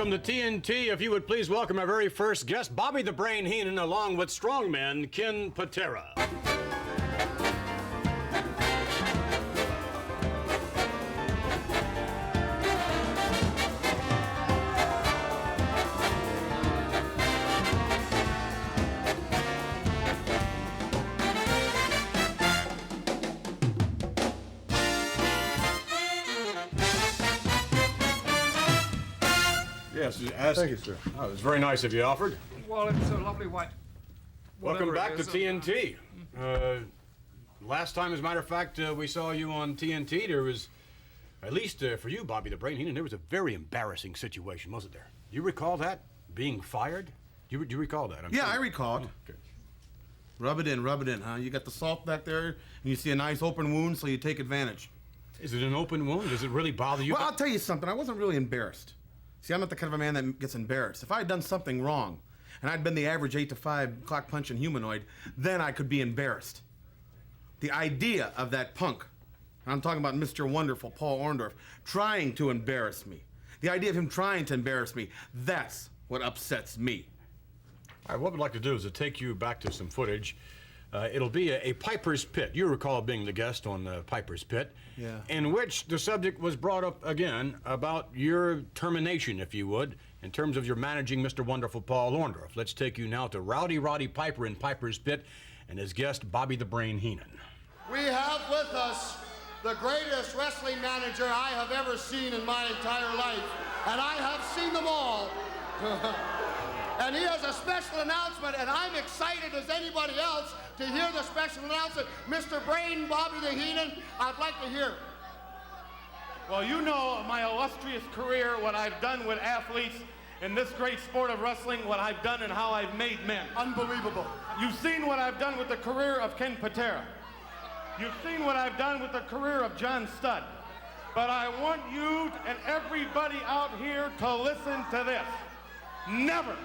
Welcome to TNT. If you would please welcome our very first guest, Bobby the Brain Heenan, along with strongman Ken Patera. Yes, thank you, sir. Oh, it was very nice of you, Alfred. Well, it's a lovely white. Welcome back to TNT. Last time, as a matter of fact, we saw you on TNT. There was, at least for you, Bobby the Brain Heenan, there was a very embarrassing situation, wasn't there? Do you recall that? Being fired? Do you recall that? Yeah, I recall it. Okay. Rub it in, huh? You got the salt back there, and you see a nice open wound, so you take advantage. Is it an open wound? Does it really bother you? Well, I'll tell you something. I wasn't really embarrassed. See, I'm not the kind of a man that gets embarrassed. If I had done something wrong, and I'd been the average 8 to 5 clock punching humanoid, then I could be embarrassed. The idea of that punk, and I'm talking about Mr. Wonderful, Paul Orndorff, trying to embarrass me. The idea of him trying to embarrass me, that's what upsets me. All right, what we'd like to do is to take you back to some footage. It'll be a Piper's Pit. You recall being the guest on Piper's Pit, yeah, in which the subject was brought up again about your termination, if you would, in terms of your managing Mr. Wonderful Paul Orndorff. Let's take you now to Rowdy Roddy Piper in Piper's Pit and his guest, Bobby the Brain Heenan. We have with us the greatest wrestling manager I have ever seen in my entire life, and I have seen them all. And he has a special announcement, and I'm excited as anybody else to hear the special announcement. Mr. Brain, Bobby the Heenan, I'd like to hear. Well, you know my illustrious career, what I've done with athletes in this great sport of wrestling, what I've done and how I've made men. Unbelievable. You've seen what I've done with the career of Ken Patera. You've seen what I've done with the career of John Studd. But I want you and everybody out here to listen to this. Never,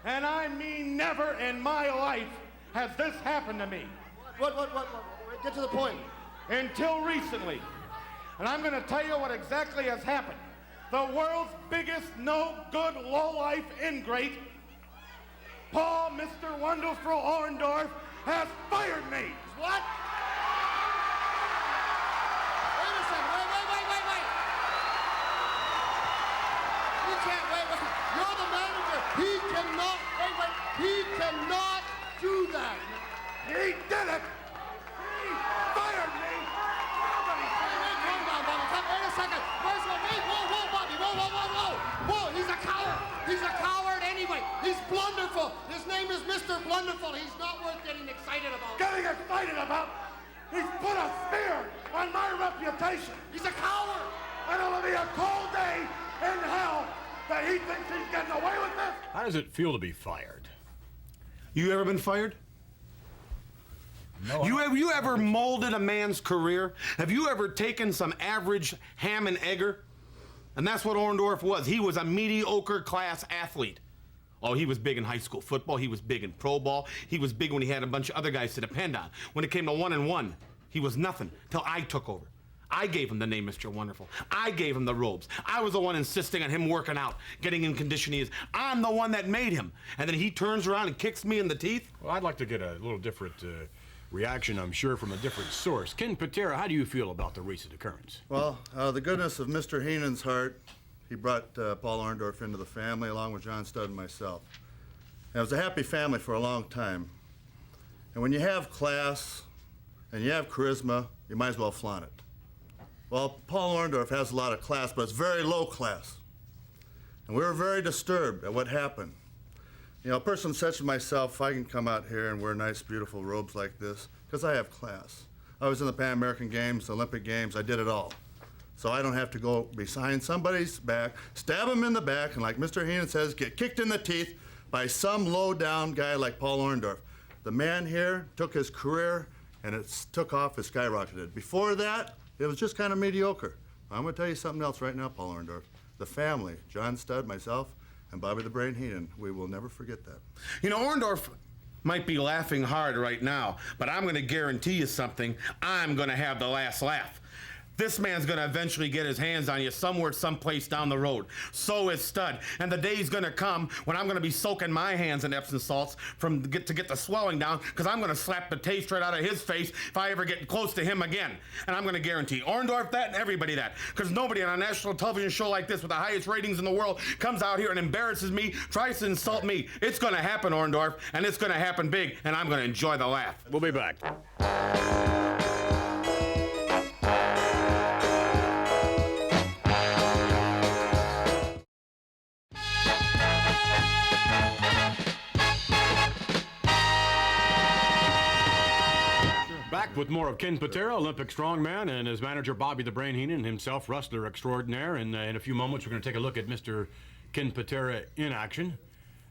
and I mean never in my life has this happened to me. What? Get to the point. Until recently. And I'm going to tell you what exactly has happened. The world's biggest no-good, low-life ingrate, Paul Mr. Wonderful Orndorff, has fired me. What? Wait a second. Wait. You can't, wait. You're the manager. He cannot, he cannot do that. He did it. He fired me. Calm down, Bobby. Wait a second. First of all, wait, whoa, Bobby. Whoa, he's a coward. He's a coward anyway. He's blunderful. His name is Mr. Blunderful. He's not worth getting excited about. Getting excited about? He's put a smear on my reputation. He's a coward. And it'll be a cold day in hell that he thinks he's getting away with this. How does it feel to be fired? You ever been fired? No. Have you ever molded a man's career? Have you ever taken some average ham and egger? And that's what Orndorff was. He was a mediocre class athlete. Oh, he was big in high school football. He was big in pro ball. He was big when he had a bunch of other guys to depend on. When it came to one-on-one, he was nothing till I took over. I gave him the name Mr. Wonderful. I gave him the robes. I was the one insisting on him working out, getting in condition he is. I'm the one that made him. And then he turns around and kicks me in the teeth? Well, I'd like to get a little different reaction, I'm sure, from a different source. Ken Patera, how do you feel about the recent occurrence? Well, the goodness of Mr. Heenan's heart, he brought Paul Orndorff into the family along with John Studd and myself. And it was a happy family for a long time. And when you have class and you have charisma, you might as well flaunt it. Well, Paul Orndorff has a lot of class, but it's very low class. And we were very disturbed at what happened. You know, a person such as myself, if I can come out here and wear nice, beautiful robes like this, because I have class. I was in the Pan American Games, the Olympic Games, I did it all. So I don't have to go behind somebody's back, stab him in the back, and like Mr. Heenan says, get kicked in the teeth by some low-down guy like Paul Orndorff. The man here took his career, and it took off, it skyrocketed. Before that, it was just kind of mediocre. I'm gonna tell you something else right now, Paul Orndorff. The family, John Studd, myself, and Bobby the Brain Heenan, we will never forget that. You know, Orndorff might be laughing hard right now, but I'm going to guarantee you something. I'm going to have the last laugh. This man's gonna eventually get his hands on you somewhere, someplace down the road. So is Stud. And the day's gonna come when I'm gonna be soaking my hands in Epsom salts to get the swelling down, because I'm gonna slap the taste right out of his face if I ever get close to him again. And I'm gonna guarantee Orndorff that and everybody that. Because nobody on a national television show like this with the highest ratings in the world comes out here and embarrasses me, tries to insult me. It's gonna happen, Orndorff, and it's gonna happen big, and I'm gonna enjoy the laugh. We'll be back. Back with more of Ken Patera, Olympic strongman, and his manager Bobby the Brain Heenan, himself wrestler extraordinaire. And in a few moments, we're going to take a look at Mr. Ken Patera in action.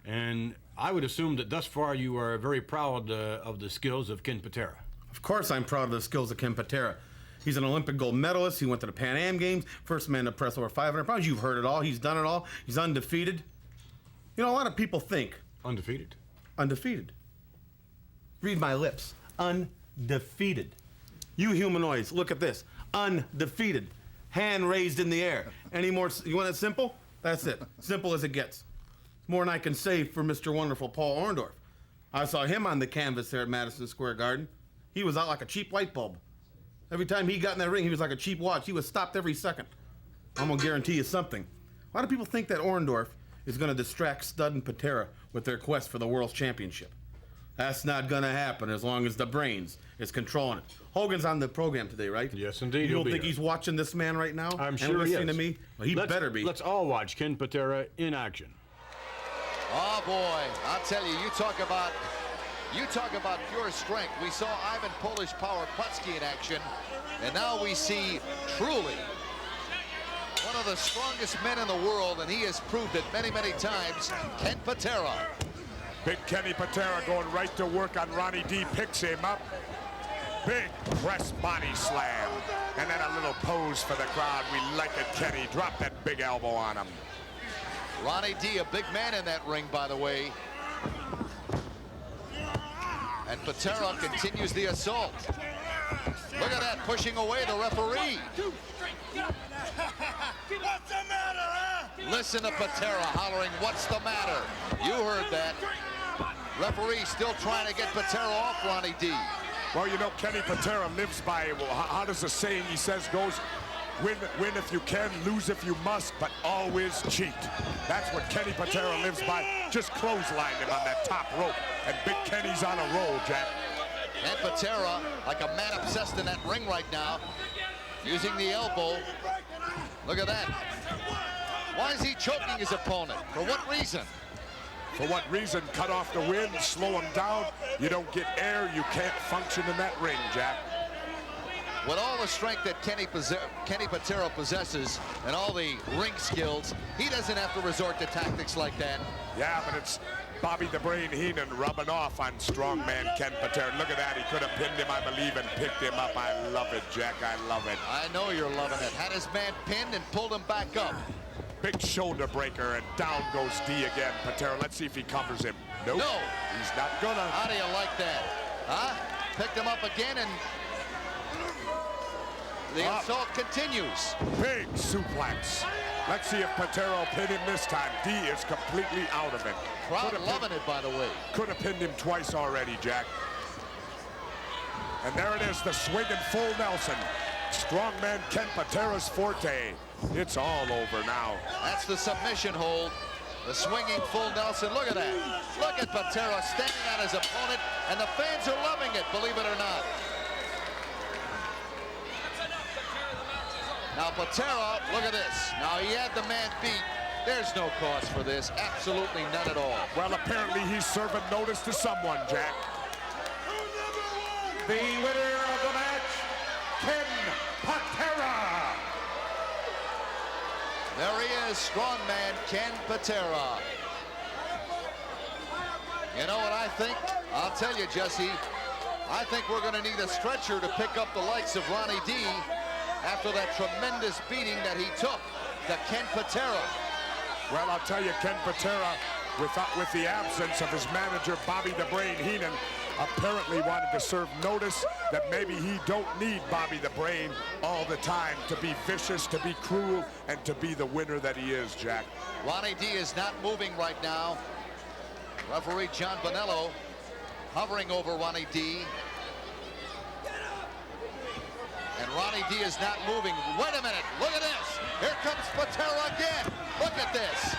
And I would assume that thus far you are very proud of the skills of Ken Patera. Of course I'm proud of the skills of Ken Patera. He's an Olympic gold medalist. He went to the Pan Am Games, first man to press over 500 pounds. You've heard it all. He's done it all. He's undefeated. You know, a lot of people think... Undefeated. Undefeated. Read my lips. Undefeated. You humanoids, look at this. Undefeated. Hand raised in the air. Any more? You want it simple? That's it. Simple as it gets. More than I can say for Mr. Wonderful Paul Orndorff. I saw him on the canvas there at Madison Square Garden. He was out like a cheap light bulb. Every time he got in that ring, he was like a cheap watch. He was stopped every second. I'm gonna guarantee you something. A lot of people think that Orndorff is gonna distract Stud and Patera with their quest for the World's Championship. That's not gonna happen as long as the Brains is controlling it. Hogan's on the program today, right? Yes, indeed. You don't think he's watching this man right now? I'm sure and he listening is. to me? Well, he better be. Let's all watch Ken Patera in action. Oh boy, I'll tell you, you talk about pure strength. We saw Ivan Polish Power Putski in action, and now we see truly one of the strongest men in the world, and he has proved it many, many times, Ken Patera. Big Kenny Patera going right to work on Ronnie D, picks him up. Big press body slam. And then a little pose for the crowd. We like it, Kenny. Drop that big elbow on him. Ronnie D, a big man in that ring, by the way. And Patera continues the assault. Look at that, pushing away the referee. What's the matter, huh? Listen to Patera hollering, "What's the matter?" You heard that. Referee still trying to get Patera off Ronnie D. Well, you know, Kenny Patera lives by, well, how does the saying he says goes? Win if you can, lose if you must, but always cheat. That's what Kenny Patera lives by. Just clothesline him on that top rope. And Big Kenny's on a roll, Jack. And Patera, like a man obsessed in that ring right now, using the elbow. Look at that. Why is he choking his opponent? For what reason? For what reason? Cut off the wind, slow him down. You don't get air, you can't function in that ring, Jack. With all the strength that Kenny Patera possesses and all the ring skills, he doesn't have to resort to tactics like that. Yeah, but it's Bobby the Brain Heenan rubbing off on strongman Ken Patera. Look at that, he could have pinned him, I believe, and picked him up. I love it, Jack, I love it. I know you're loving it. Had his man pinned and pulled him back up. Big shoulder breaker, and down goes D again. Patera, let's see if he covers him. Nope, No. He's not gonna. How do you like that? Huh? Picked him up again, and the assault continues. Big suplex. Let's see if Patera will pin him this time. D is completely out of it. Crowd loving it, by the way. Could have pinned him twice already, Jack. And there it is, the swinging full Nelson. Strongman Ken Patera's forte. It's all over now. That's the submission hold. The swinging full Nelson. Look at that. Look at Patera standing on his opponent, and the fans are loving it, believe it or not. Now Patera, look at this. Now he had the man beat. There's no cause for this. Absolutely none at all. Well, apparently he's serving notice to someone, Jack. The winner of the match, Ken Patera. There he is, strongman Ken Patera. You know what I think? I'll tell you, Jesse. I think we're going to need a stretcher to pick up the likes of Ronnie D after that tremendous beating that he took to Ken Patera. Well, I'll tell you, Ken Patera, with the absence of his manager, Bobby the Brain Heenan, apparently wanted to serve notice that maybe he don't need Bobby the Brain all the time to be vicious, to be cruel, and to be the winner that he is, Jack. Ronnie D is not moving right now. Referee John Bonello hovering over Ronnie D. And Ronnie D is not moving. Wait a minute, look at this. Here comes Patera again. Look at this.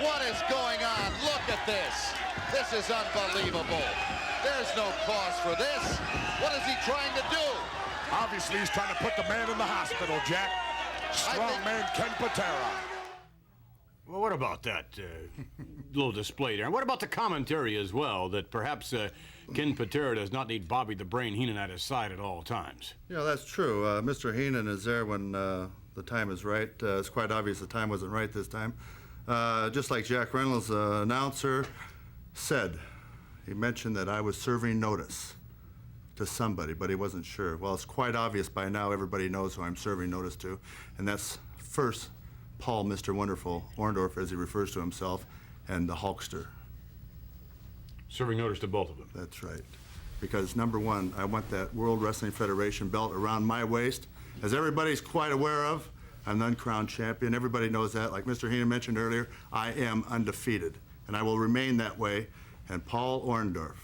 What is going on? Look at this. This is unbelievable. There's no cause for this. What is he trying to do? Obviously, he's trying to put the man in the hospital, Jack. Strong man Ken Patera. Well, what about that little display there? And what about the commentary as well, that perhaps Ken Patera does not need Bobby the Brain Heenan at his side at all times? Yeah, that's true. Mr. Heenan is there when the time is right. It's quite obvious the time wasn't right this time. Just like Jack Reynolds, announcer, said, he mentioned that I was serving notice to somebody, but he wasn't sure. Well, it's quite obvious by now. Everybody knows who I'm serving notice to, and that's first Paul, Mr. Wonderful, Orndorff, as he refers to himself, and the Hulkster. Serving notice to both of them. That's right. Because, number one, I want that World Wrestling Federation belt around my waist. As everybody's quite aware of, I'm the uncrowned champion. Everybody knows that. Like Mr. Heenan mentioned earlier, I am undefeated, and I will remain that way. And Paul Orndorff,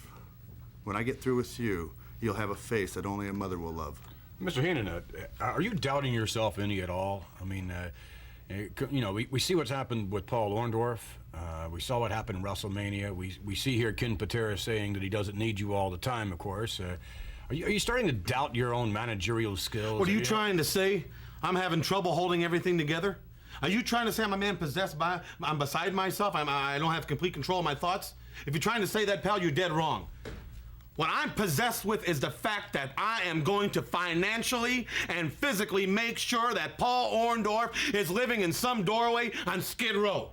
when I get through with you, you'll have a face that only a mother will love. Mr. Heenan, are you doubting yourself any at all? I mean, you know, we see what's happened with Paul Orndorff. We saw what happened in WrestleMania. We see here Ken Patera saying that he doesn't need you all the time, of course. Are you starting to doubt your own managerial skills? What are you trying to say? I'm having trouble holding everything together? Are you trying to say I'm a man possessed by, I'm beside myself? I don't have complete control of my thoughts? If you're trying to say that, pal, you're dead wrong. What I'm possessed with is the fact that I am going to financially and physically make sure that Paul Orndorff is living in some doorway on Skid Row.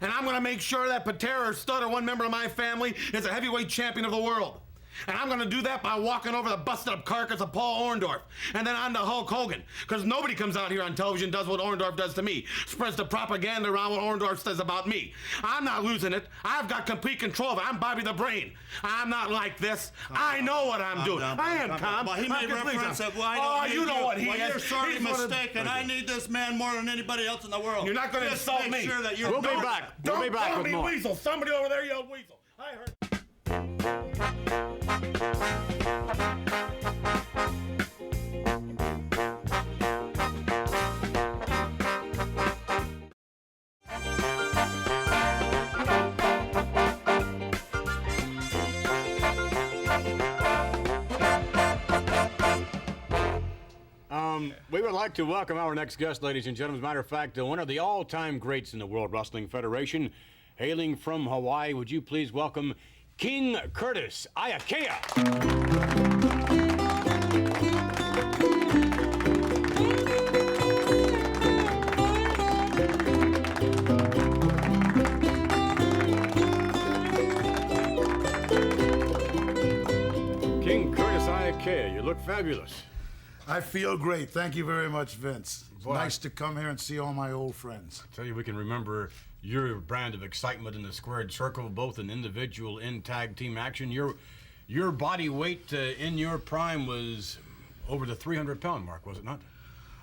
And I'm going to make sure that Patera or Stud or one member of my family is a heavyweight champion of the world. And I'm going to do that by walking over the busted-up carcass of Paul Orndorff, and then on to Hulk Hogan, because nobody comes out here on television does what Orndorff does to me, spreads the propaganda around what Orndorff says about me. I'm not losing it. I've got complete control of it. I'm Bobby the Brain. I'm not like this. I know what I'm doing. I am calm. Well, he made reference that, well, I don't need you know what he well, is. you're sorely He's one of- mistaken. I need this man more than anybody else in the world. You're not going to Just insult make me. Sure that you're We'll be back. We'll be back Don't with call more. me Weasel. Somebody over there yelled Weasel. I heard. We would like to welcome our next guest, ladies and gentlemen. As a matter of fact, one of the all-time greats in the World Wrestling Federation, hailing from Hawaii. Would you please welcome King Curtis Iaukea. King Curtis Iaukea, you look fabulous. I feel great. Thank you very much, Vince. It's Boy, nice to come here and see all my old friends. Tell you, we can remember your brand of excitement in the squared circle, both in individual and tag team action. Your body weight in your prime was over the 300-pound mark, was it not?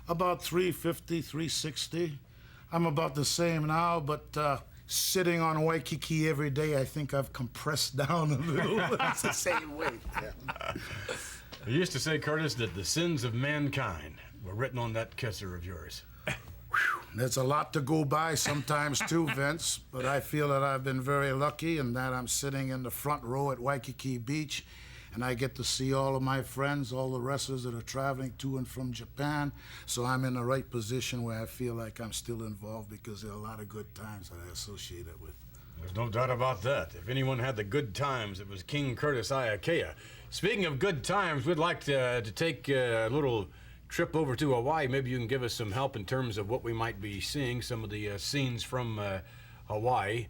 About 350, 360. I'm about the same now, but sitting on Waikiki every day, I think I've compressed down a little. It's the same weight. Yeah. You used to say, Curtis, that the sins of mankind were written on that kisser of yours. There's a lot to go by sometimes too, Vince, but I feel that I've been very lucky in that I'm sitting in the front row at Waikiki Beach, and I get to see all of my friends, all the wrestlers that are traveling to and from Japan, so I'm in the right position where I feel like I'm still involved because there are a lot of good times that I associate it with. There's no doubt about that. If anyone had the good times, it was King Curtis Iaukea. Speaking of good times, we'd like to take a little trip over to Hawaii. Maybe you can give us some help in terms of what we might be seeing, some of the scenes from Hawaii,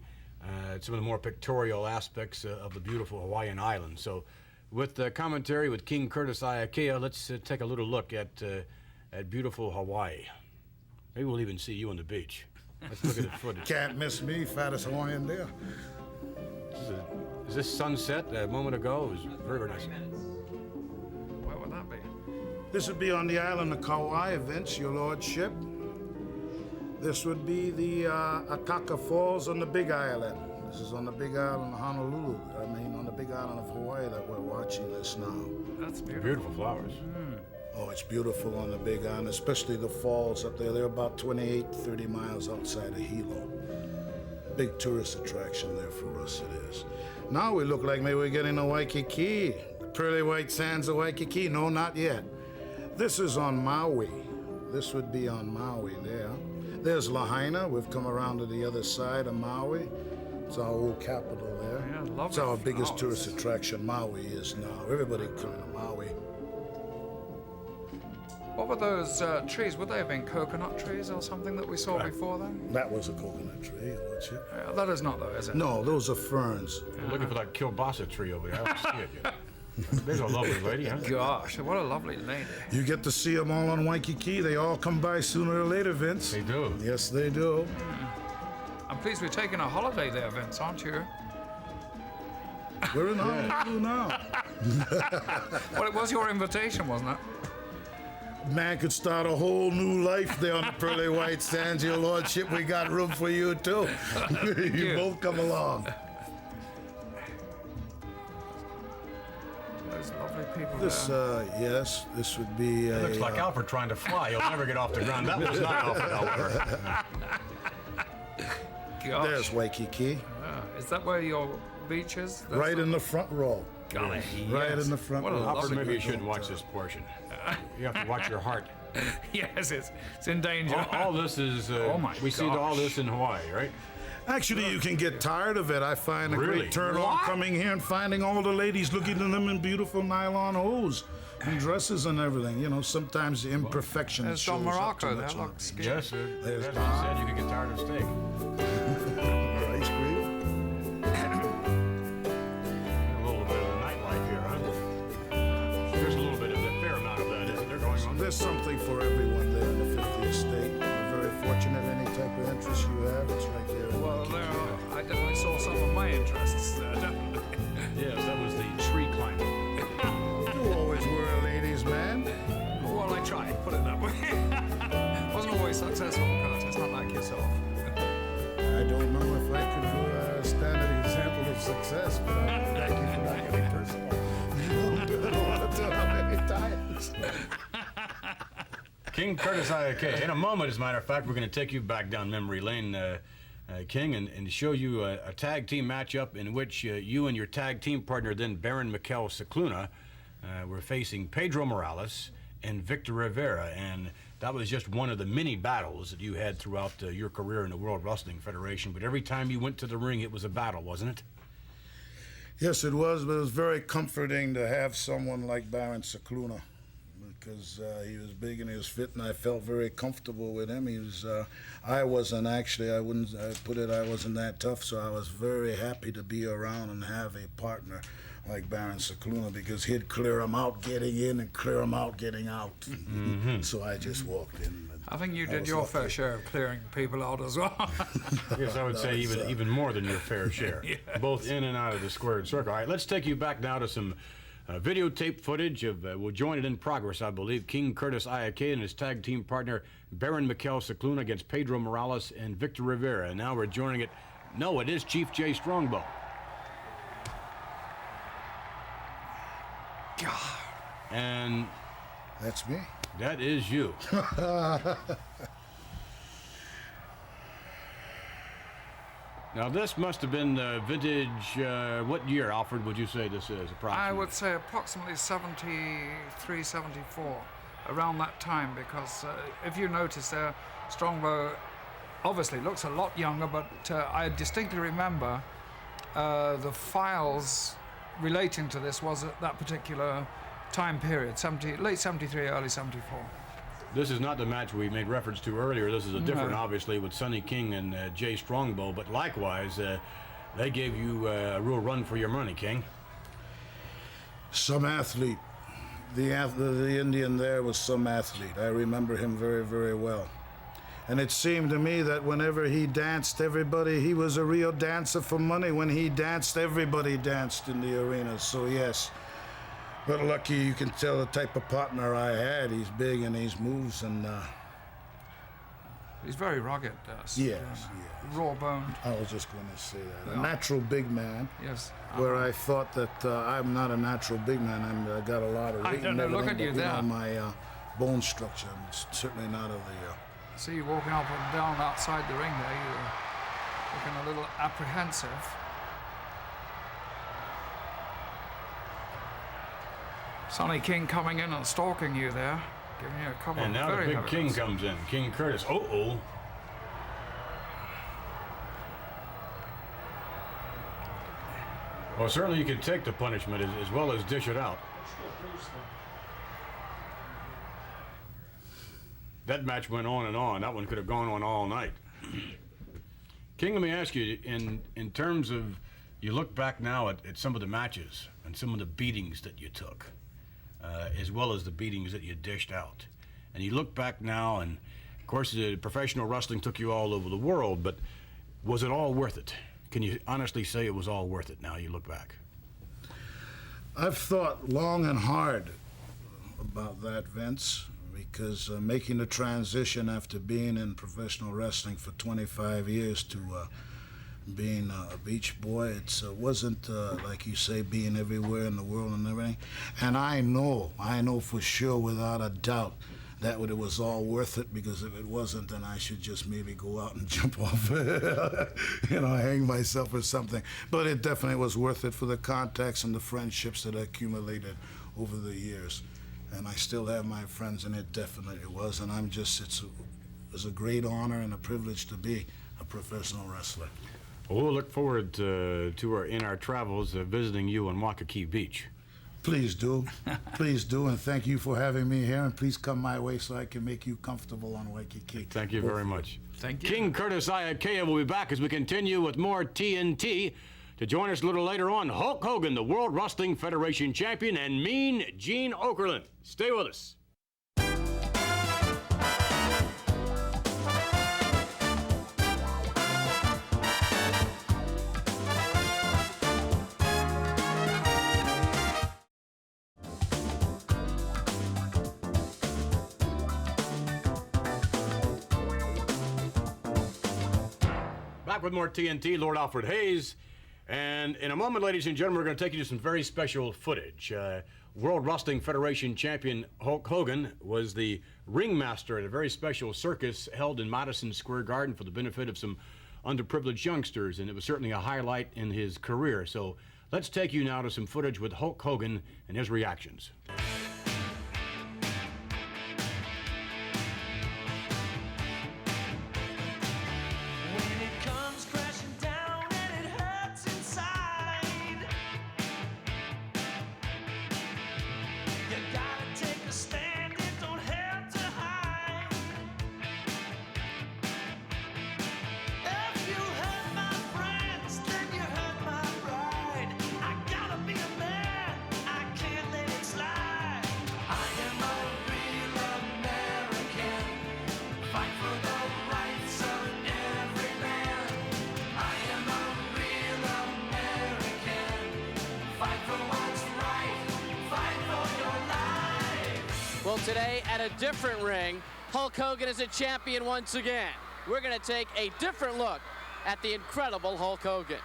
some of the more pictorial aspects of the beautiful Hawaiian island. So with the commentary with King Curtis Iaukea, let's take a little look at beautiful Hawaii. Maybe we'll even see you on the beach. Let's look at the footage. Can't miss me, fattest Hawaiian there. Is Is this sunset a moment ago? It was very, very nice. Where would that be? This would be on the island of Kauai, Vince, your lordship. This would be the Akaka Falls on the Big Island. This is on the Big Island of Honolulu. On the Big Island of Hawaii that we're watching this now. That's beautiful. Beautiful flowers. Oh, it's beautiful on the Big Island, especially the falls up there. They're about 28, 30 miles outside of Hilo. Big tourist attraction there for us, it is. Now we look like maybe we're getting to Waikiki. The pearly white sands of Waikiki. No, not yet. This is on Maui. This would be on Maui there. There's Lahaina. We've come around to the other side of Maui. It's our old capital there. Yeah, lovely. It's our biggest tourist attraction, Maui is now. Everybody coming to Maui. What were those trees? Would they have been coconut trees or something that we saw before then? That was a coconut tree, your lordship. That is not, though, is it? No, those are ferns. You're looking for that kielbasa tree over there. I don't see it yet. There's a lovely lady, huh? Gosh, what a lovely lady. You get to see them all on Waikiki. They all come by sooner or later, Vince. They do. Yes, they do. I'm pleased we're taking a holiday there, Vince, aren't you? We're in Honolulu now. Well, it was your invitation, wasn't it? Man could start a whole new life there on the pearly white sands, your lordship. We got room for you, too. You both come along. Those lovely people This, there. yes, this would be It looks like Alfred trying to fly. He'll never get off the ground. That was not Alfred, however. Gosh. There's Waikiki. Is that where your beach is? That's Right in the front row. Golly, Right yes. in the front What a row. Alfred, lovely maybe you people. shouldn't watch this portion. You have to watch your heart. Yes, it's in danger. All this is, Oh my we see all gosh. this in Hawaii, right? Actually, you can get tired of it. I find a Really? great turn on What? coming here and finding all the ladies looking at them in beautiful nylon hose and dresses and everything. You know, sometimes the imperfection There's shows Don up Morocco too there. much on Look, the skin. Yes, sir. There's As Don. I said, you could get tired of steak. ice cream. A little bit of the nightlife here, huh? There's a little bit of a fair amount of that, isn't there, going on? There's something for everyone there in the 50th state. We're very fortunate. Any type of interest you have, it's right there. in Well, Waikiki. I definitely saw some of my interests there, definitely. Yes, that was the tree climbing. You always were a ladies' man. Well, I tried, put it that way. Wasn't always successful, Curtis, not like yourself. I don't know if I could stand an example of success, but thank you for not getting personal. You do it all the time, many times. King Curtis Ayake. In a moment, as a matter of fact, we're going to take you back down memory lane, King, and show you a tag team matchup in which you and your tag team partner, then Baron Mikel Cicluna, were facing Pedro Morales and Victor Rivera. And that was just one of the many battles that you had throughout your career in the World Wrestling Federation. But every time you went to the ring, it was a battle, wasn't it? Yes, it was, but it was very comforting to have someone like Baron Cicluna, because he was big and he was fit, and I felt very comfortable with him. He was, I wasn't actually, I wasn't that tough, so I was very happy to be around and have a partner like Baron Cicluna, because he'd clear him out getting in and clear him out getting out. So I just walked in. I think you did was your lucky. fair share of clearing people out as well. Yes, I would say even more than your fair share, Yes. both in and out of the squared circle. All right, let's take you back now to some videotape footage of, we'll join it in progress, I believe, King Curtis Ayake and his tag team partner, Baron Mikel Cicluna, against Pedro Morales and Victor Rivera. And now we're joining it. No, it is Chief Jay Strongbow. God. And That's me. that is you. Now, this must have been vintage, what year, Alfred, would you say this is, approximately? I would say approximately 73, 74, around that time, because if you notice there, Strongbow obviously looks a lot younger, but I distinctly remember the files relating to this was at that particular time period, late 73, early 74. This is not the match we made reference to earlier. This is a different, obviously, with Sonny King and Jay Strongbow. But likewise, they gave you a real run for your money, King. Some athlete. The Indian there was some athlete. I remember him very, very well. And it seemed to me that whenever he danced, he was a real dancer for money. When he danced, everybody danced in the arena. So yes, but lucky you can tell the type of partner I had. He's big and he's moves and he's very rugged. yes. Raw-boned. I was just going to say that. A natural big man. Yes. Where I thought that I'm not a natural big man. I got a lot of weight. I don't know. Look at you there. My bone structure. I'm certainly not of the. See you walking up and down outside the ring there. You're looking a little apprehensive. Sonny King coming in and stalking you there, giving you a couple and of now very the big heavy King ones. comes in. King Curtis. Uh-oh. Well, certainly you can take the punishment as well as dish it out. That match went on and on. That one could have gone on all night. King, let me ask you, in terms of, you look back now at some of the matches and some of the beatings that you took, as well as the beatings that you dished out. And you look back now, and of course, the professional wrestling took you all over the world, but was it all worth it? Can you honestly say it was all worth it now you look back? I've thought long and hard about that, Vince, because making the transition after being in professional wrestling for 25 years to being a beach boy, it wasn't, like you say, being everywhere in the world and everything. And I know for sure, without a doubt, that it was all worth it, because if it wasn't, then I should just maybe go out and jump off, hang myself or something. But it definitely was worth it for the contacts and the friendships that I accumulated over the years. And I still have my friends, and it definitely was. And it was a great honor and a privilege to be a professional wrestler. Well, we'll look forward in our travels visiting you on Waikiki Beach. Please do. Please do, and thank you for having me here, and please come my way so I can make you comfortable on Waikiki. Thank you very much. Thank you. King Curtis Iakea will be back as we continue with more TNT. To join us a little later on, Hulk Hogan, the World Wrestling Federation champion, and Mean Gene Okerlund. Stay with us. Back with more TNT, Lord Alfred Hayes. And in a moment, ladies and gentlemen, we're going to take you to some very special footage. World Wrestling Federation champion Hulk Hogan was the ringmaster at a very special circus held in Madison Square Garden for the benefit of some underprivileged youngsters, and it was certainly a highlight in his career. So let's take you now to some footage with Hulk Hogan and his reactions. Well, today at a different ring, Hulk Hogan is a champion once again. We're going to take a different look at the incredible Hulk Hogan.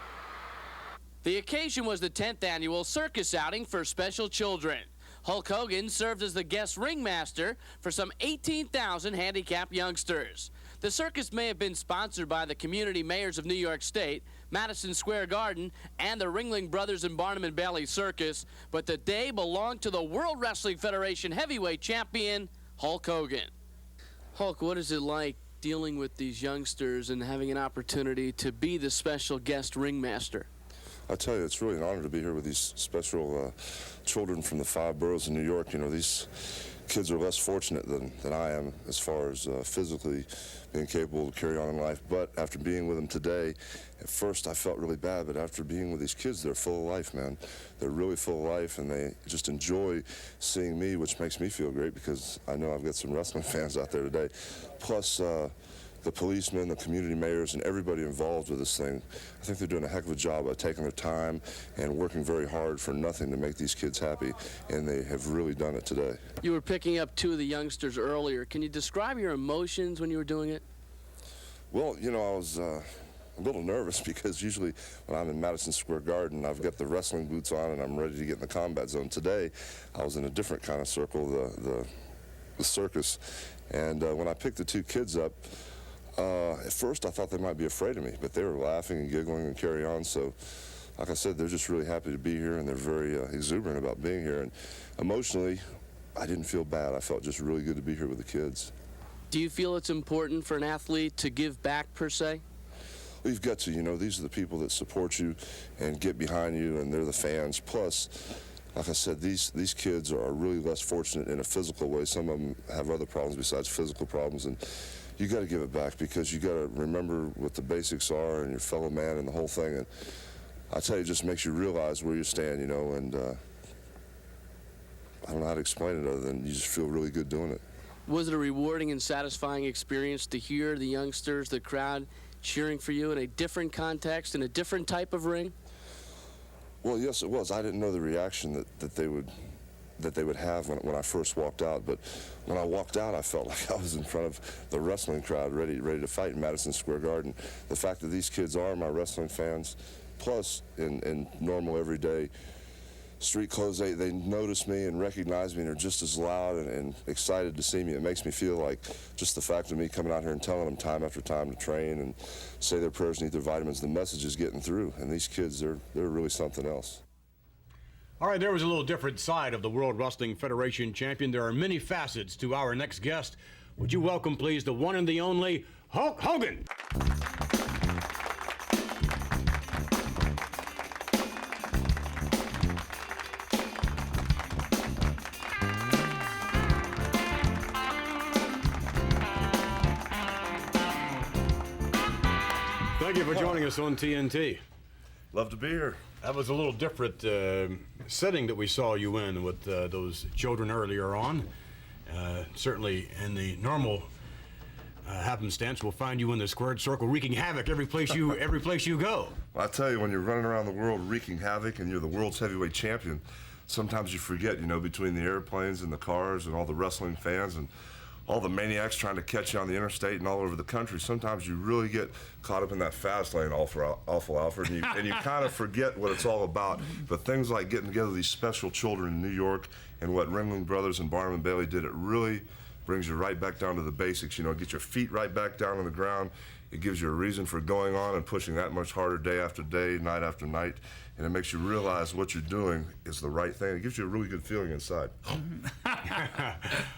The occasion was the 10th annual circus outing for special children. Hulk Hogan served as the guest ringmaster for some 18,000 handicapped youngsters. The circus may have been sponsored by the community mayors of New York State, Madison Square Garden, and the Ringling Brothers and Barnum and Bailey Circus, but the day belonged to the World Wrestling Federation heavyweight champion, Hulk Hogan. Hulk, what is it like dealing with these youngsters and having an opportunity to be the special guest ringmaster? I tell you, it's really an honor to be here with these special children from the 5 boroughs in New York. You know, these kids are less fortunate than I am as far as physically being capable to carry on in life. But after being with them today, at first I felt really bad, but after being with these kids, they're full of life, man. They're really full of life, and they just enjoy seeing me, which makes me feel great because I know I've got some wrestling fans out there today. Plus, the policemen, the community mayors, and everybody involved with this thing. I think they're doing a heck of a job of taking their time and working very hard for nothing to make these kids happy, and they have really done it today. You were picking up 2 of the youngsters earlier. Can you describe your emotions when you were doing it? Well, you know, I was a little nervous because usually when I'm in Madison Square Garden, I've got the wrestling boots on and I'm ready to get in the combat zone. Today, I was in a different kind of circle, the circus, and when I picked the 2 kids up, at first I thought they might be afraid of me, but they were laughing and giggling and carry on. So, like I said, they're just really happy to be here, and they're very exuberant about being here. And emotionally, I didn't feel bad. I felt just really good to be here with the kids. Do you feel it's important for an athlete to give back, per se? Well, you've got to. You know, these are the people that support you and get behind you, and they're the fans. Plus, like I said, these kids are really less fortunate in a physical way. Some of them have other problems besides physical problems, and you got to give it back because you got to remember what the basics are and your fellow man and the whole thing. And I tell you, it just makes you realize where you stand, you know, and I don't know how to explain it other than you just feel really good doing it. Was it a rewarding and satisfying experience to hear the youngsters, the crowd, cheering for you in a different context, in a different type of ring? Well, yes, it was. I didn't know the reaction that they would have when I first walked out. But when I walked out, I felt like I was in front of the wrestling crowd ready to fight in Madison Square Garden. The fact that these kids are my wrestling fans, plus in normal, everyday street clothes, they notice me and recognize me and are just as loud and excited to see me. It makes me feel like just the fact of me coming out here and telling them time after time to train and say their prayers and eat their vitamins, the message is getting through. And these kids, they're really something else. All right, there was a little different side of the World Wrestling Federation champion. There are many facets to our next guest. Would you welcome, please, the one and the only Hulk Hogan. Thank you for joining us on TNT. Love to be here. That was a little different setting that we saw you in with those children earlier on. Certainly in the normal happenstance, we'll find you in the squared circle wreaking havoc every place you go. Well, I tell you, when you're running around the world wreaking havoc and you're the world's heavyweight champion, sometimes you forget, you know, between the airplanes and the cars and all the wrestling fans and all the maniacs trying to catch you on the interstate and all over the country, sometimes you really get caught up in that fast lane, awful Alfred, and you kind of forget what it's all about. But things like getting together these special children in New York and what Ringling Brothers and Barnum and Bailey did, it really brings you right back down to the basics. You know, get your feet right back down on the ground. It gives you a reason for going on and pushing that much harder day after day, night after night, and it makes you realize what you're doing is the right thing. It gives you a really good feeling inside.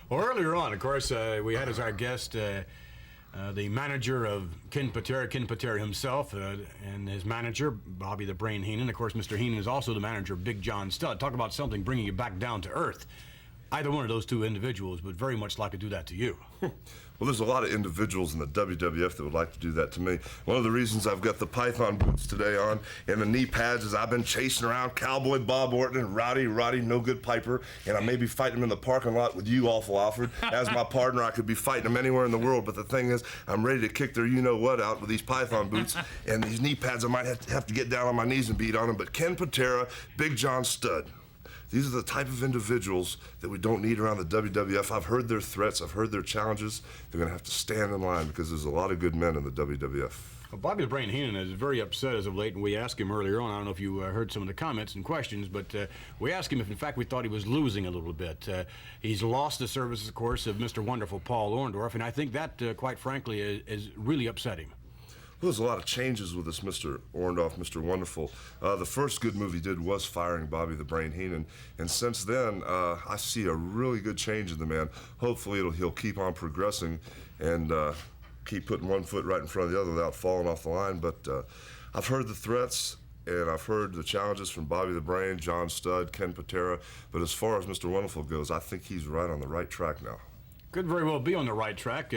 Well, earlier on, of course, we had as our guest the manager of Ken Patera himself, and his manager, Bobby the Brain Heenan. Of course, Mr. Heenan is also the manager of Big John Studd. Talk about something bringing you back down to earth. Either one of those two individuals would very much like to do that to you. Well, there's a lot of individuals in the WWF that would like to do that to me. One of the reasons I've got the python boots today on and the knee pads is I've been chasing around Cowboy Bob Orton and Rowdy No Good Piper, and I may be fighting them in the parking lot with you, Awful Alfred. As my partner, I could be fighting them anywhere in the world, but the thing is, I'm ready to kick their you-know-what out with these python boots, and these knee pads, I might have to get down on my knees and beat on them, but Ken Patera, Big John Studd. These are the type of individuals that we don't need around the WWF. I've heard their threats. I've heard their challenges. They're going to have to stand in line because there's a lot of good men in the WWF. Well, Bobby the Brain Heenan is very upset as of late, and we asked him earlier on, I don't know if you heard some of the comments and questions, but we asked him if, in fact, we thought he was losing a little bit. He's lost the services, of course, of Mr. Wonderful Paul Orndorff, and I think that, quite frankly, is really upsetting. Well, there's a lot of changes with this Mr. Orndorff, Mr. Wonderful. The first good move he did was firing Bobby the Brain Heenan, and since then, I see a really good change in the man. Hopefully, he'll keep on progressing and keep putting one foot right in front of the other without falling off the line. But I've heard the threats, and I've heard the challenges from Bobby the Brain, John Studd, Ken Patera. But as far as Mr. Wonderful goes, I think he's right on the right track now. Could very well be on the right track.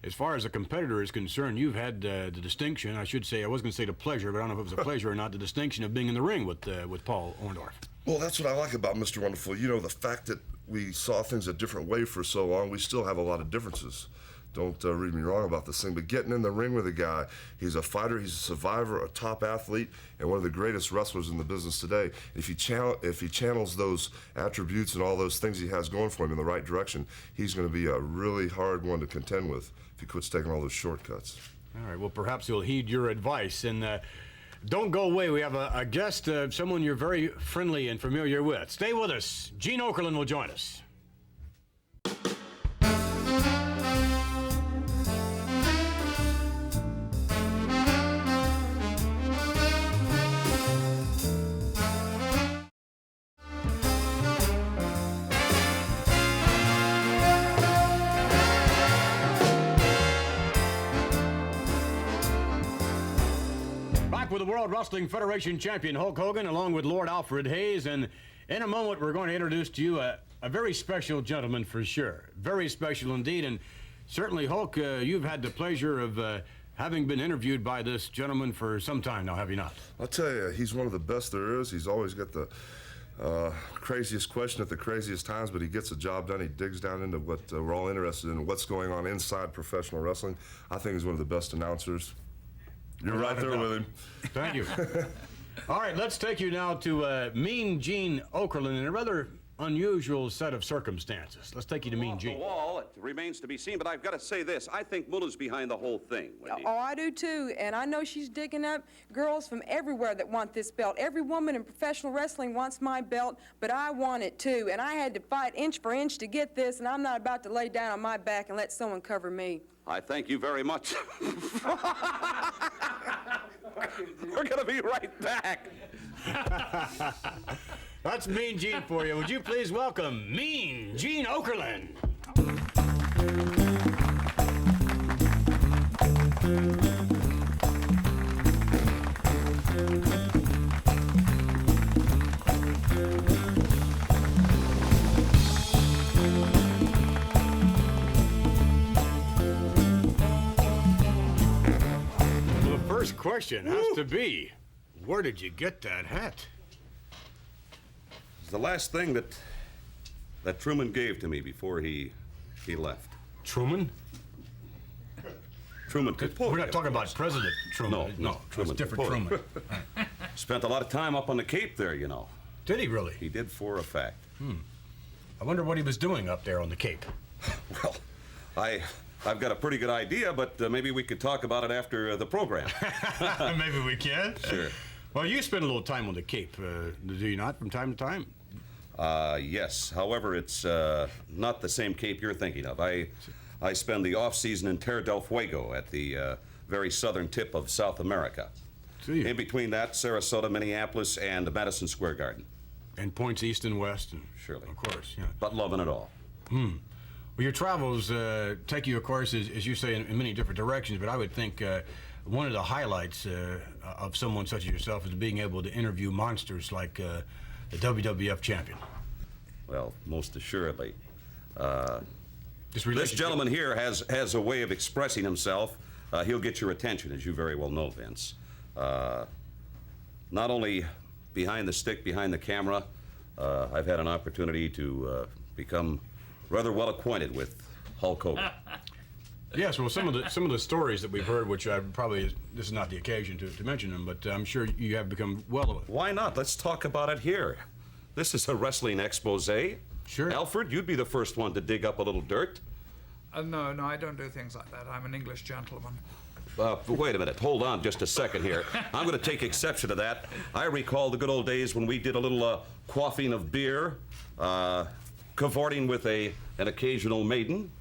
As far as a competitor is concerned, you've had the distinction, I should say, I was going to say the pleasure, but I don't know if it was a pleasure or not, the distinction of being in the ring with Paul Orndorff. Well, that's what I like about Mr. Wonderful. You know, the fact that we saw things a different way for so long, we still have a lot of differences. don't read me wrong about this thing, but getting in the ring with a guy, he's a fighter, he's a survivor, a top athlete, and one of the greatest wrestlers in the business today. If he channels those attributes and all those things he has going for him in the right direction, he's going to be a really hard one to contend with if he quits taking all those shortcuts. All right, well, perhaps he'll heed your advice. And don't go away. We have a guest, someone you're very friendly and familiar with. Stay with us. Gene Okerlund will join us. With the World Wrestling Federation champion Hulk Hogan, along with Lord Alfred Hayes, and in a moment we're going to introduce to you a very special gentleman for sure. Very special indeed, and certainly, Hulk, you've had the pleasure of having been interviewed by this gentleman for some time now, have you not? I'll tell you, he's one of the best there is. He's always got the craziest question at the craziest times, but he gets the job done. He digs down into what we're all interested in, what's going on inside professional wrestling. I think he's one of the best announcers. You're right there with him. Thank you. All right, let's take you now to Mean Gene Okerlund in a rather unusual set of circumstances. Let's take you to Mean Gene. The wall, it remains to be seen, but I've got to say this. I think Mullah's behind the whole thing, Wendy. Oh, I do too, and I know she's digging up girls from everywhere that want this belt. Every woman in professional wrestling wants my belt, but I want it too, and I had to fight inch for inch to get this, and I'm not about to lay down on my back and let someone cover me. I thank you very much. We're going to be right back. That's Mean Gene for you. Would you please welcome Mean Gene Okerlund? First question has to be, where did you get that hat? It's the last thing that Truman gave to me before he left. Truman? Truman. We're not talking about President Truman. No, Truman. Different Truman. Spent a lot of time up on the Cape there, you know. Did he really? He did, for a fact. I wonder what he was doing up there on the Cape. Well, I've got a pretty good idea, but maybe we could talk about it after the program. Maybe we can. Sure. Well, you spend a little time on the Cape, do you not, from time to time? Yes. However, it's not the same Cape you're thinking of. I spend the off-season in Terra del Fuego at the very southern tip of South America. See. In between that, Sarasota, Minneapolis, and Madison Square Garden. And points east and west. And surely. Of course, yeah. But loving it all. Well, your travels take you, of course, as you say, in many different directions, but I would think one of the highlights of someone such as yourself is being able to interview monsters like the WWF champion. Well, most assuredly. This gentleman here has a way of expressing himself. He'll get your attention, as you very well know, Vince. Not only behind the stick, behind the camera, I've had an opportunity to become rather well acquainted with Hulk Hogan. Yes, well, some of the stories that we've heard, which I probably this is not the occasion to mention them, but I'm sure you have become well. Why not? Let's talk about it here. This is a wrestling expose. Sure. Alfred, you'd be the first one to dig up a little dirt. No, I don't do things like that. I'm an English gentleman. Wait a minute. Hold on just a second here. I'm going to take exception to that. I recall the good old days when we did a little quaffing of beer, cavorting with an occasional maiden.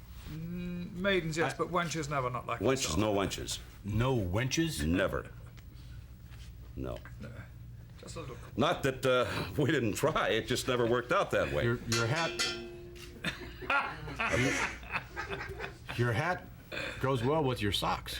Maidens, yes, but wenches never, not like wenches, no wenches. No wenches? Never. No. Just a little. Not that we didn't try. It just never worked out that way. Your hat... your hat goes well with your socks.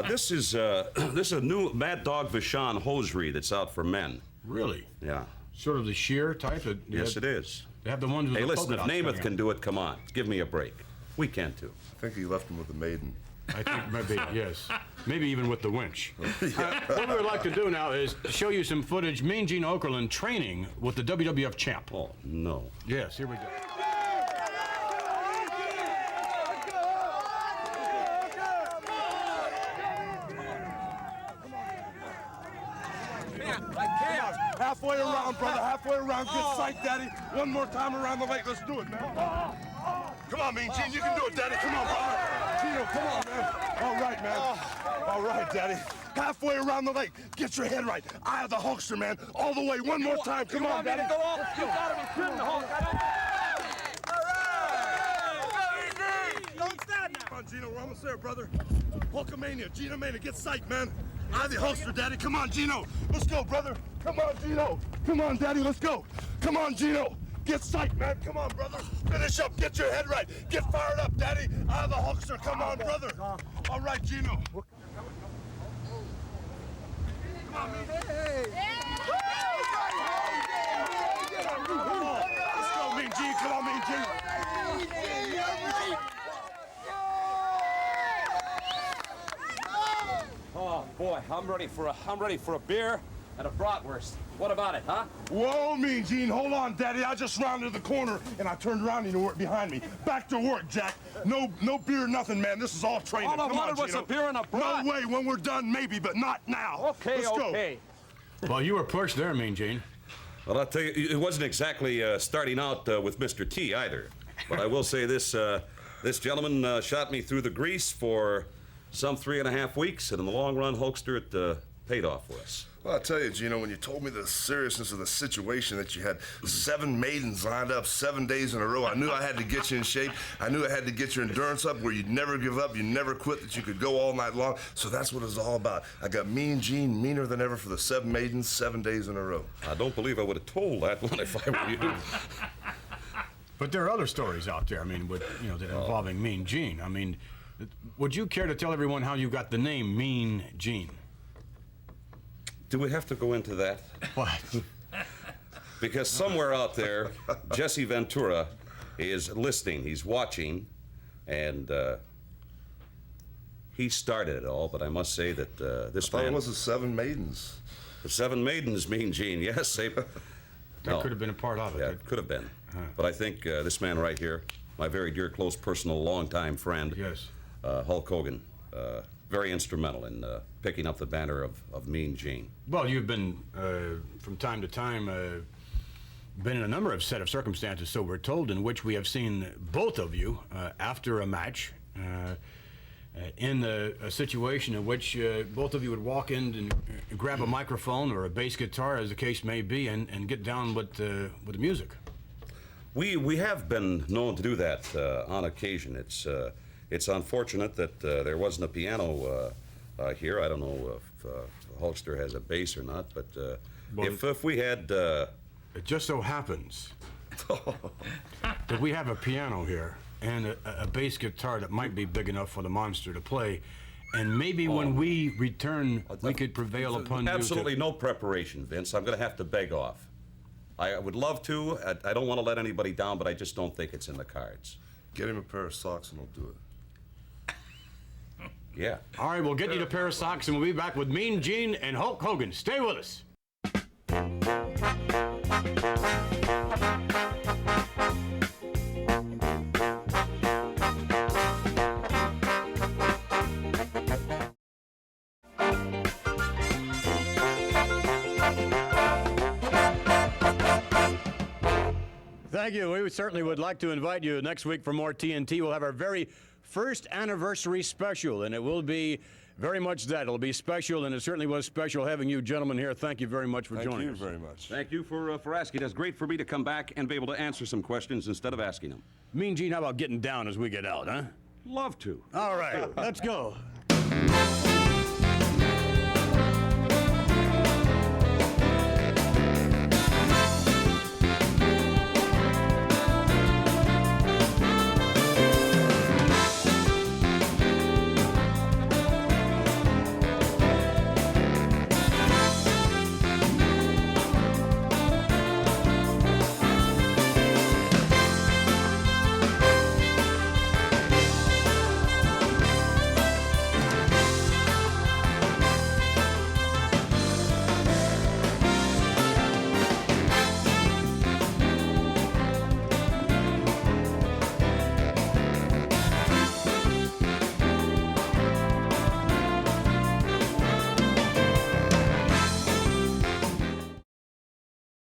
This is a new Mad Dog Vachon hosiery that's out for men. Really? Yeah. Sort of the sheer type? Yes, it is. They have the ones with Hey, the listen, if polka dots Namath can do it, come on. Give me a break. We can, too. I think he left him with the maiden. I think maybe, yes. Maybe even with the winch. What we would like to do now is show you some footage, Mean Gene Okerlund training with the WWF champ. Oh, no. Yes, here we go. Halfway around, brother, halfway around. Get psyched, Daddy. One more time around the leg. Let's do it, man. Come on, Mean Gene, you can do it, Daddy. Come on, brother. Gino, come on, man. All right, man. All right, Daddy. Halfway around the leg. Get your head right. Eye of the Hulkster, man. All the way. One more time. Come on, Daddy. Go off. You gotta be kidding the Hulk. Don't stand now. Come on, Gino. We're almost there, brother. Hulkamania. Gino Mania. Get psyched, man. Eye of the Hulkster, Daddy. Come on, Gino. Let's go, brother. Come on, Gino. Come on, Daddy. Let's go. Come on, Gino. Get psyched, man. Come on, brother. Finish up. Get your head right. Get fired up, Daddy. Eye of the Hulkster. Come on, brother. All right, Gino. Come on, man. Let's go, Mean Gene. Come on, Mean Gene. Oh boy, I'm ready for a beer and a bratwurst. What about it, huh? Whoa, Mean Gene, hold on, Daddy. I just rounded the corner and I turned around and you were behind me. Back to work, Jack. No beer, nothing, man. This is all training. All I Come on, wanted was Gino. a beer and a brat. No way. When we're done, maybe, but not now. Okay, Let's okay. Go. Well, you were pushed there, Mean Gene. Well, I'll tell you, it wasn't exactly starting out with Mr. T either. But I will say this, this gentleman shot me through the grease for some 3.5 weeks, and in the long run, Hulkster, it paid off for us. Well, I'll tell you, Gino, when you told me the seriousness of the situation, that you had 7 maidens lined up 7 days in a row, I knew I had to get you in shape. I knew I had to get your endurance up where you'd never give up, you never quit, that you could go all night long. So that's what it's all about. I got Mean Gene meaner than ever for the 7 maidens 7 days in a row. I don't believe I would have told that one if I were you. But there are other stories out there, I mean, with, you know, that involving Mean Gene. I mean, would you care to tell everyone how you got the name Mean Gene? Do we have to go into that? What? Because somewhere out there, Jesse Ventura is listening, he's watching, and he started it all, but I must say that this I thought man... it was the 7 maidens. The 7 maidens, Mean Gene, yes. That could have been a part of it. Yeah, it could have been. But I think this man right here, my very dear, close, personal, longtime friend, yes, Hulk Hogan, very instrumental in picking up the banner of Mean Gene. Well, you've been, from time to time, been in a number of set of circumstances, so we're told, in which we have seen both of you, after a match, in a situation in which both of you would walk in and grab a microphone or a bass guitar, as the case may be, and get down with the music. We have been known to do that on occasion. It's unfortunate that there wasn't a piano here. I don't know if Hulkster has a bass or not, but well, if we had... It just so happens that we have a piano here and a bass guitar that might be big enough for the monster to play, and maybe when we return, we could prevail upon you. Absolutely no preparation, Vince. I'm going to have to beg off. I would love to. I don't want to let anybody down, but I just don't think it's in the cards. Get him a pair of socks and he'll do it. Yeah. All right, we'll get you a pair of socks, and we'll be back with Mean Gene and Hulk Hogan. Stay with us. Thank you. We certainly would like to invite you next week for more TNT. We'll have our very first anniversary special, and it will be very much that. It'll be special, and it certainly was special having you gentlemen here. Thank you very much for joining us. Thank you very much. Thank you for asking. It's great for me to come back and be able to answer some questions instead of asking them. Mean Gene, how about getting down as we get out, huh? Love to. All right, let's go.